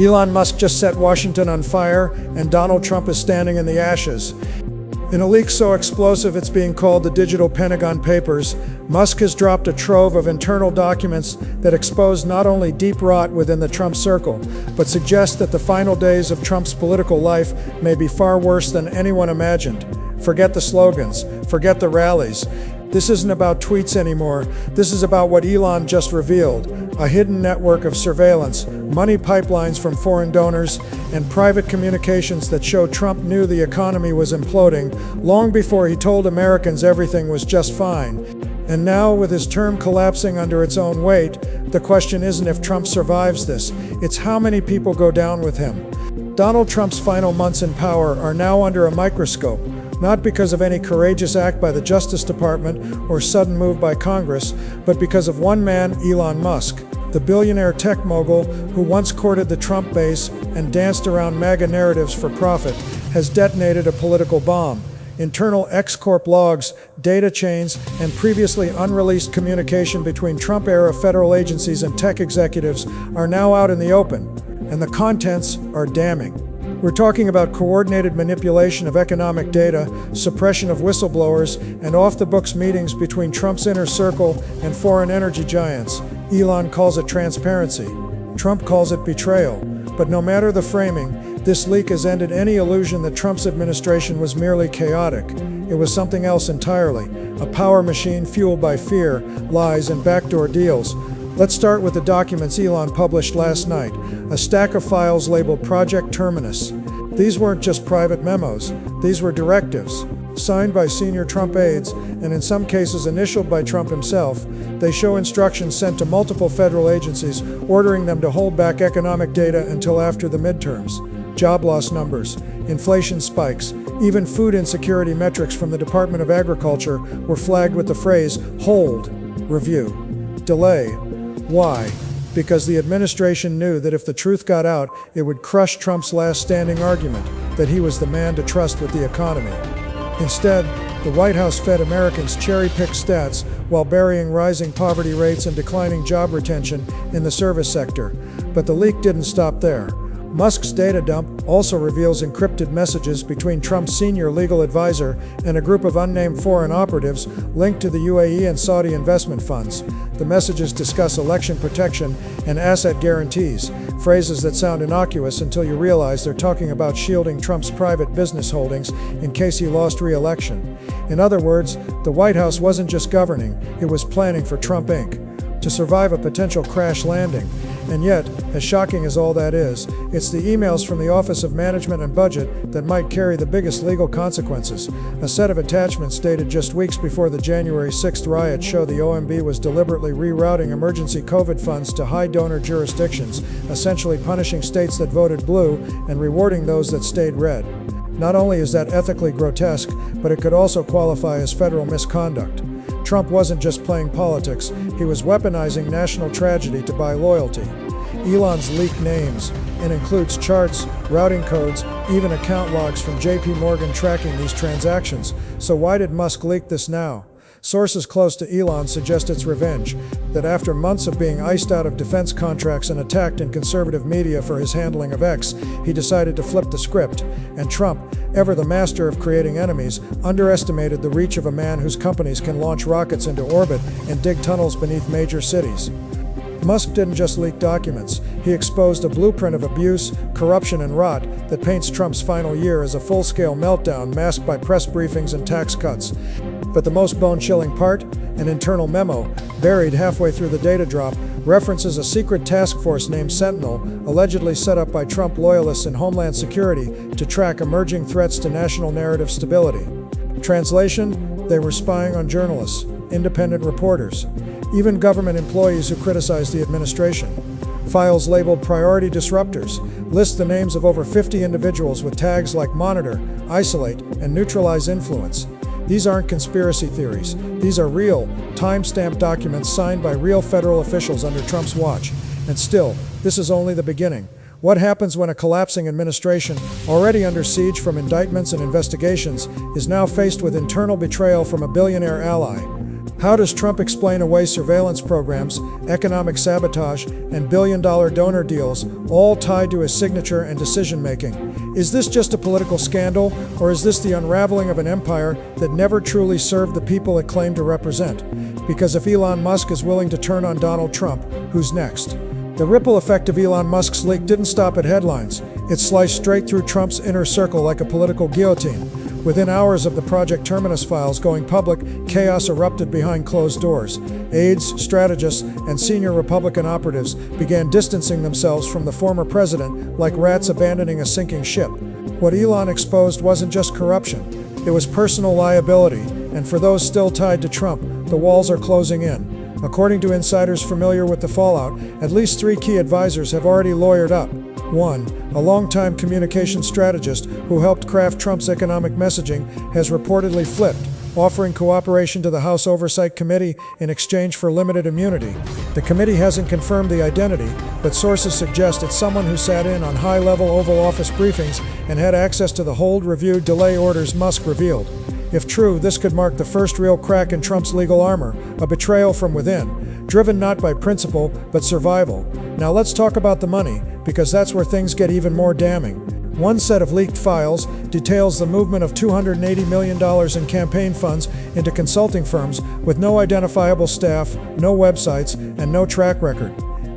Elon Musk just set Washington on fire, and Donald Trump is standing in the ashes. In a leak so explosive it's being called the Digital Pentagon Papers, Musk has dropped a trove of internal documents that expose not only deep rot within the Trump circle, but suggest that the final days of Trump's political life may be far worse than anyone imagined. Forget the slogans, forget the rallies. This isn't about tweets anymore. This is about what Elon just revealed: a hidden network of surveillance, money pipelines from foreign donors, and private communications that show Trump knew the economy was imploding long before he told Americans everything was just fine. And now, with his term collapsing under its own weight, the question isn't if Trump survives this, it's how many people go down with him. Donald Trump's final months in power are now under a microscope, not because of any courageous act by the Justice Department or sudden move by Congress, but because of one man, Elon Musk, the billionaire tech mogul who once courted the Trump base and danced around MAGA narratives for profit, has detonated a political bomb. Internal X-Corp logs, data chains, and previously unreleased communication between Trump-era federal agencies and tech executives are now out in the open, and the contents are damning. We're talking about coordinated manipulation of economic data, suppression of whistleblowers, and off-the-books meetings between Trump's inner circle and foreign energy giants. Elon calls it transparency. Trump calls it betrayal. But no matter the framing, this leak has ended any illusion that Trump's administration was merely chaotic. It was something else entirely, a power machine fueled by fear, lies, and backdoor deals. Let's start with the documents Elon published last night, a stack of files labeled Project Terminus. These weren't just private memos, these were directives. Signed by senior Trump aides, and in some cases initialed by Trump himself, they show instructions sent to multiple federal agencies ordering them to hold back economic data until after the midterms. Job loss numbers, inflation spikes, even food insecurity metrics from the Department of Agriculture were flagged with the phrase, "Hold, review, delay." Why? Because the administration knew that if the truth got out, it would crush Trump's last standing argument, that he was the man to trust with the economy. Instead, the White House fed Americans cherry-picked stats while burying rising poverty rates and declining job retention in the service sector. But the leak didn't stop there. Musk's data dump also reveals encrypted messages between Trump's senior legal advisor and a group of unnamed foreign operatives linked to the UAE and Saudi investment funds. The messages discuss election protection and asset guarantees, phrases that sound innocuous until you realize they're talking about shielding Trump's private business holdings in case he lost re-election. In other words, the White House wasn't just governing, it was planning for Trump Inc. to survive a potential crash landing. And yet, as shocking as all that is, it's the emails from the Office of Management and Budget that might carry the biggest legal consequences. A set of attachments dated just weeks before the January 6th riot show the OMB was deliberately rerouting emergency COVID funds to high donor jurisdictions, essentially punishing states that voted blue and rewarding those that stayed red. Not only is that ethically grotesque, but it could also qualify as federal misconduct. Trump wasn't just playing politics, he was weaponizing national tragedy to buy loyalty. Elon's leaked names, and includes charts, routing codes, even account logs from JP Morgan tracking these transactions. So why did Musk leak this now? Sources close to Elon suggest it's revenge, that after months of being iced out of defense contracts and attacked in conservative media for his handling of X, he decided to flip the script, and Trump, ever the master of creating enemies, underestimated the reach of a man whose companies can launch rockets into orbit and dig tunnels beneath major cities. Musk didn't just leak documents, he exposed a blueprint of abuse, corruption, and rot that paints Trump's final year as a full-scale meltdown masked by press briefings and tax cuts. But the most bone-chilling part, an internal memo, buried halfway through the data drop, references a secret task force named Sentinel, allegedly set up by Trump loyalists in Homeland Security to track emerging threats to national narrative stability. Translation: they were spying on journalists, independent reporters, even government employees who criticized the administration. Files labeled Priority Disruptors list the names of over 50 individuals with tags like Monitor, Isolate, and Neutralize Influence. These aren't conspiracy theories. These are real, time-stamped documents signed by real federal officials under Trump's watch. And still, this is only the beginning. What happens when a collapsing administration, already under siege from indictments and investigations, is now faced with internal betrayal from a billionaire ally? How does Trump explain away surveillance programs, economic sabotage, and billion-dollar donor deals, all tied to his signature and decision-making? Is this just a political scandal, or is this the unraveling of an empire that never truly served the people it claimed to represent? Because if Elon Musk is willing to turn on Donald Trump, who's next? The ripple effect of Elon Musk's leak didn't stop at headlines. It sliced straight through Trump's inner circle like a political guillotine. Within hours of the Project Terminus files going public, chaos erupted behind closed doors. Aides, strategists, and senior Republican operatives began distancing themselves from the former president like rats abandoning a sinking ship. What Elon exposed wasn't just corruption, it was personal liability, and for those still tied to Trump, the walls are closing in. According to insiders familiar with the fallout, at least 3 key advisors have already lawyered up. 1. A longtime communication strategist who helped craft Trump's economic messaging has reportedly flipped, offering cooperation to the House Oversight Committee in exchange for limited immunity. The committee hasn't confirmed the identity, but sources suggest it's someone who sat in on high-level Oval Office briefings and had access to the hold, review, delay orders Musk revealed. If true, this could mark the first real crack in Trump's legal armor, a betrayal from within, driven not by principle, but survival. Now let's talk about the money, because that's where things get even more damning. One set of leaked files details the movement of $280 million in campaign funds into consulting firms with no identifiable staff, no websites, and no track record.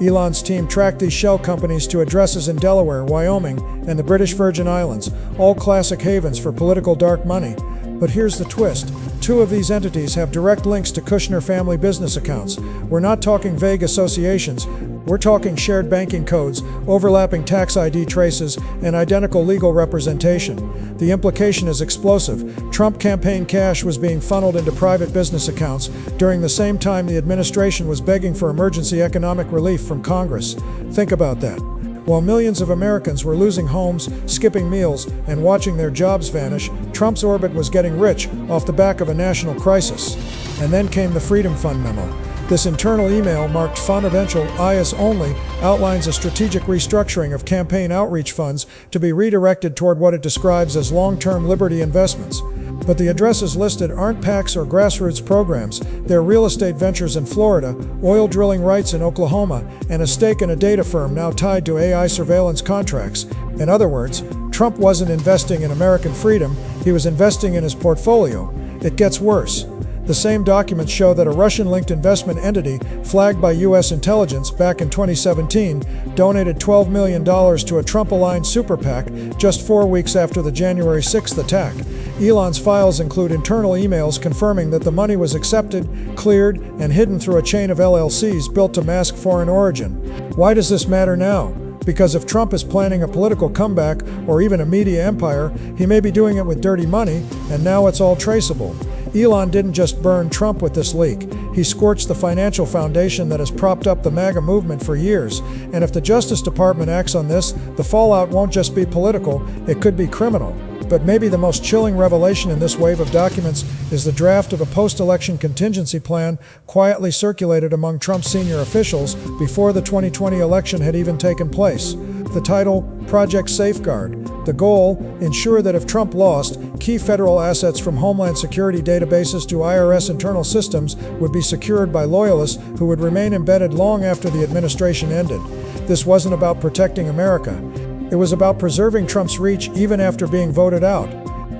Elon's team tracked these shell companies to addresses in Delaware, Wyoming, and the British Virgin Islands, all classic havens for political dark money. But here's the twist. 2 of these entities have direct links to Kushner family business accounts. We're not talking vague associations. We're talking shared banking codes, overlapping tax ID traces, and identical legal representation. The implication is explosive. Trump campaign cash was being funneled into private business accounts during the same time the administration was begging for emergency economic relief from Congress. Think about that. While millions of Americans were losing homes, skipping meals, and watching their jobs vanish, Trump's orbit was getting rich off the back of a national crisis. And then came the Freedom Fund memo. This internal email, marked Confidential, IS only, outlines a strategic restructuring of campaign outreach funds to be redirected toward what it describes as long-term liberty investments. But the addresses listed aren't PACs or grassroots programs. They're real estate ventures in Florida, oil drilling rights in Oklahoma, and a stake in a data firm now tied to AI surveillance contracts. In other words, Trump wasn't investing in American freedom, he was investing in his portfolio. It gets worse. The same documents show that a Russian-linked investment entity, flagged by U.S. intelligence back in 2017, donated $12 million to a Trump-aligned super PAC just 4 weeks after the January 6th attack. Elon's files include internal emails confirming that the money was accepted, cleared, and hidden through a chain of LLCs built to mask foreign origin. Why does this matter now? Because if Trump is planning a political comeback or even a media empire, he may be doing it with dirty money, and now it's all traceable. Elon didn't just burn Trump with this leak. He scorched the financial foundation that has propped up the MAGA movement for years. And if the Justice Department acts on this, the fallout won't just be political, it could be criminal. But maybe the most chilling revelation in this wave of documents is the draft of a post-election contingency plan quietly circulated among Trump's senior officials before the 2020 election had even taken place. The title, Project Safeguard. The goal, ensure that if Trump lost, key federal assets from Homeland Security databases to IRS internal systems would be secured by loyalists who would remain embedded long after the administration ended. This wasn't about protecting America. It was about preserving Trump's reach even after being voted out.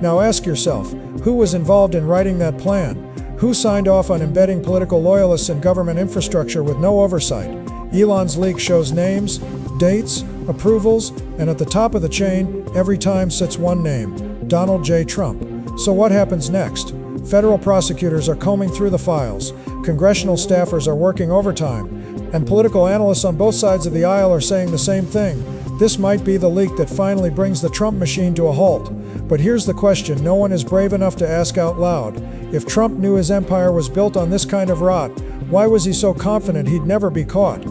Now ask yourself, who was involved in writing that plan? Who signed off on embedding political loyalists in government infrastructure with no oversight? Elon's leak shows names, dates, approvals, and at the top of the chain, every time sits one name, Donald J. Trump. So what happens next? Federal prosecutors are combing through the files, congressional staffers are working overtime, and political analysts on both sides of the aisle are saying the same thing. This might be the leak that finally brings the Trump machine to a halt. But here's the question no one is brave enough to ask out loud. If Trump knew his empire was built on this kind of rot, why was he so confident he'd never be caught?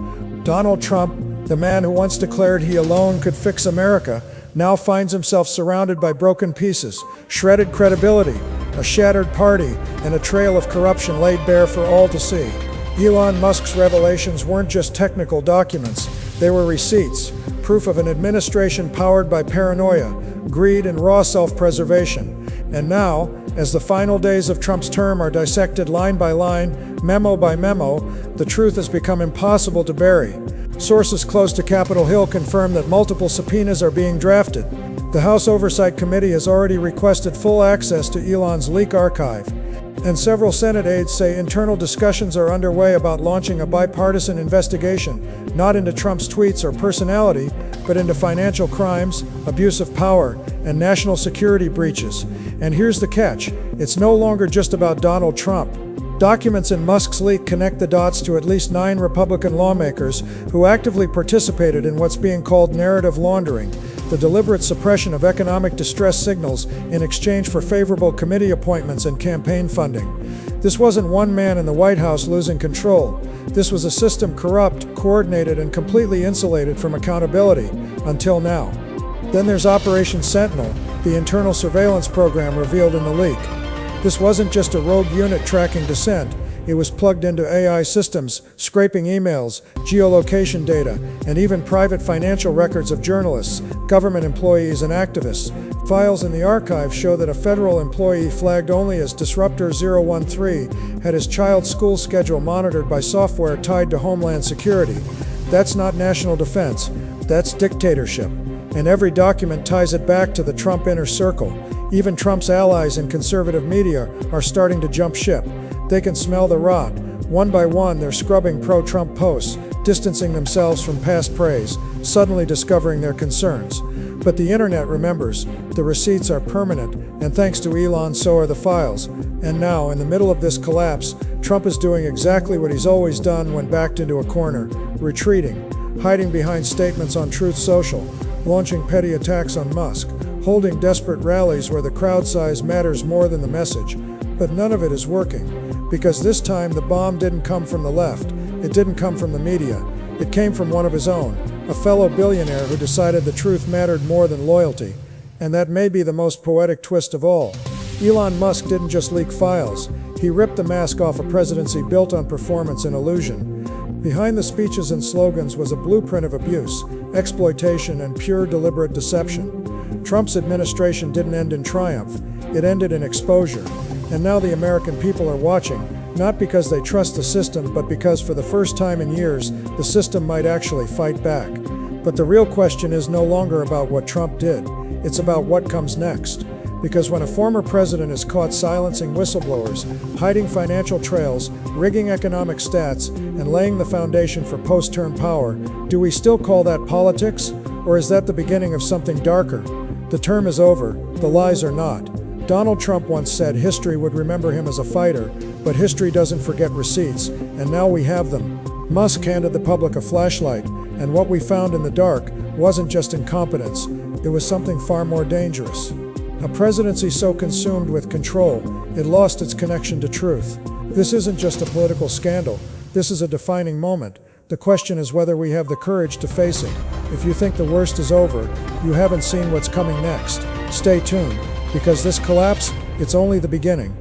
Donald Trump, the man who once declared he alone could fix America, now finds himself surrounded by broken pieces, shredded credibility, a shattered party, and a trail of corruption laid bare for all to see. Elon Musk's revelations weren't just technical documents, they were receipts, proof of an administration powered by paranoia, greed, and raw self-preservation. And now, as the final days of Trump's term are dissected line by line, memo by memo, the truth has become impossible to bury. Sources close to Capitol Hill confirm that multiple subpoenas are being drafted. The House Oversight Committee has already requested full access to Elon's leak archive. And several Senate aides say internal discussions are underway about launching a bipartisan investigation, not into Trump's tweets or personality, but into financial crimes, abuse of power, and national security breaches. And here's the catch: it's no longer just about Donald Trump. Documents in Musk's leak connect the dots to at least 9 Republican lawmakers who actively participated in what's being called narrative laundering, the deliberate suppression of economic distress signals in exchange for favorable committee appointments and campaign funding. This wasn't one man in the White House losing control. This was a system corrupt, coordinated, and completely insulated from accountability, until now. Then there's Operation Sentinel, the internal surveillance program revealed in the leak. This wasn't just a rogue unit tracking dissent. It was plugged into AI systems, scraping emails, geolocation data, and even private financial records of journalists, government employees, and activists. Files in the archive show that a federal employee flagged only as Disruptor 013 had his child's school schedule monitored by software tied to Homeland Security. That's not national defense, that's dictatorship. And every document ties it back to the Trump inner circle. Even Trump's allies in conservative media are starting to jump ship. They can smell the rot. One by one, they're scrubbing pro-Trump posts, distancing themselves from past praise, suddenly discovering their concerns. But the internet remembers. The receipts are permanent, and thanks to Elon, so are the files. And now, in the middle of this collapse, Trump is doing exactly what he's always done when backed into a corner: retreating, hiding behind statements on Truth Social, launching petty attacks on Musk, holding desperate rallies where the crowd size matters more than the message. But none of it is working, because this time the bomb didn't come from the left, it didn't come from the media, it came from one of his own, a fellow billionaire who decided the truth mattered more than loyalty. And that may be the most poetic twist of all. Elon Musk didn't just leak files, he ripped the mask off a presidency built on performance and illusion. Behind the speeches and slogans was a blueprint of abuse, exploitation, and pure deliberate deception. Trump's administration didn't end in triumph, it ended in exposure. And now the American people are watching, not because they trust the system, but because for the first time in years, the system might actually fight back. But the real question is no longer about what Trump did, it's about what comes next. Because when a former president is caught silencing whistleblowers, hiding financial trails, rigging economic stats, and laying the foundation for post-term power, do we still call that politics? Or is that the beginning of something darker? The term is over, the lies are not. Donald Trump once said history would remember him as a fighter, but history doesn't forget receipts, and now we have them. Musk handed the public a flashlight, and what we found in the dark wasn't just incompetence, it was something far more dangerous. A presidency so consumed with control, it lost its connection to truth. This isn't just a political scandal, this is a defining moment. The question is whether we have the courage to face it. If you think the worst is over, you haven't seen what's coming next. Stay tuned, because this collapse, it's only the beginning.